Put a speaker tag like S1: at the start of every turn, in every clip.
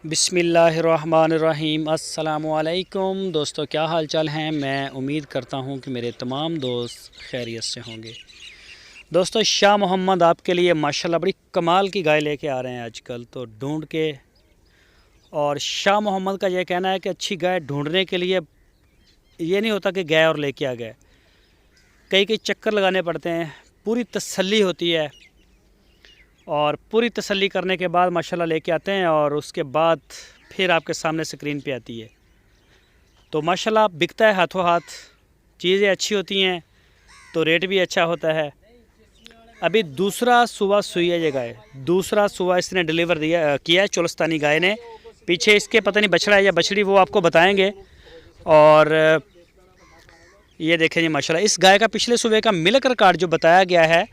S1: बिस्मिल्लाहिर्रहमानिर्रहीम। अस्सलामुअलैकुम दोस्तों, क्या हाल चाल हैं। मैं उम्मीद करता हूं कि मेरे तमाम दोस्त खैरियत से होंगे। दोस्तों, शाह मोहम्मद आपके लिए माशाल्लाह बड़ी कमाल की गाय लेके आ रहे हैं आजकल तो ढूंढ के। और शाह मोहम्मद का यह कहना है कि अच्छी गाय ढूंढने के लिए ये नहीं होता कि गए और लेके आ गए, कई कई चक्कर लगाने पड़ते हैं। पूरी तसल्ली होती है और पूरी तसल्ली करने के बाद माशाल्लाह लेके आते हैं और उसके बाद फिर आपके सामने स्क्रीन पे आती है। तो माशाल्लाह बिकता है हाथों हाथ, चीज़ें अच्छी होती हैं तो रेट भी अच्छा होता है। अभी दूसरा सुबह सुई है ये गाय, दूसरा सुबह इसने डिलीवर किया है चोलस्तानी गाय ने। पीछे इसके पता नहीं बछड़ा है या बछड़ी, वो आपको बताएंगे। और ये देखें जी माशाल्लाह, इस गाय का पिछले सुबह का मिल्क रिकॉर्ड जो बताया गया है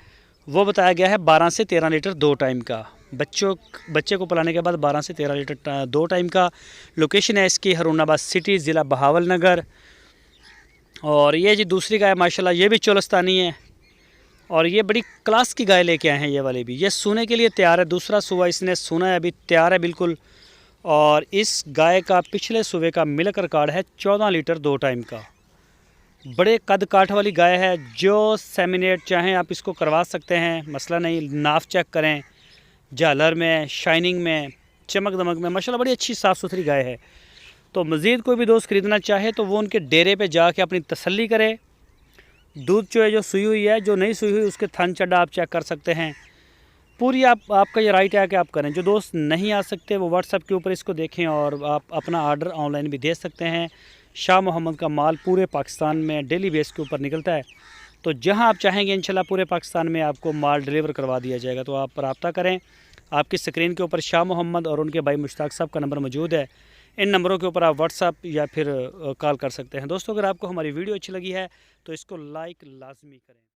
S1: वो बताया गया है 12 से 13 लीटर 2 टाइम का। बच्चे को पिलाने के बाद 12 से 13 लीटर 2 टाइम का। लोकेशन है इसकी हरुणाबाद सिटी, ज़िला बहावल नगर। और ये जी दूसरी गाय माशाल्लाह, ये भी चोलस्तानी है और ये बड़ी क्लास की गाय लेके आए हैं। ये वाली भी ये सूने के लिए तैयार है। दूसरा सुबह इसने सूना है, अभी तैयार है बिल्कुल। और इस गाय का पिछले सुबह का मिल्क रिकॉर्ड है 14 लीटर 2 टाइम का। बड़े कद काठ वाली गाय है। जो सेमिनेट चाहें आप इसको करवा सकते हैं, मसला नहीं। नाफ चेक करें, झालर में, शाइनिंग में, चमक दमक में माशाल्लाह बड़ी अच्छी साफ़ सुथरी गाय है। तो मज़ीद कोई भी दोस्त ख़रीदना चाहे तो वो उनके डेरे पे जाके अपनी तसल्ली करे। दूध जो है, जो सुई हुई है, जो नहीं सुई हुई उसके थन चड्डा आप चेक कर सकते हैं। पूरी आपका ये राइट है कि आप करें। जो दोस्त नहीं आ सकते वो व्हाट्सएप के ऊपर इसको देखें और आप अपना आर्डर ऑनलाइन भी दे सकते हैं। शाह मोहम्मद का माल पूरे पाकिस्तान में डेली बेस के ऊपर निकलता है, तो जहां आप चाहेंगे इंशाल्लाह पूरे पाकिस्तान में आपको माल डिलीवर करवा दिया जाएगा। तो आप रब्ता करें। आपकी स्क्रीन के ऊपर शाह मोहम्मद और उनके भाई मुश्ताक साहब का नंबर मौजूद है। इन नंबरों के ऊपर आप व्हाट्सएप या फिर कॉल कर सकते हैं। दोस्तों, अगर आपको हमारी वीडियो अच्छी लगी है तो इसको लाइक लाजमी करें।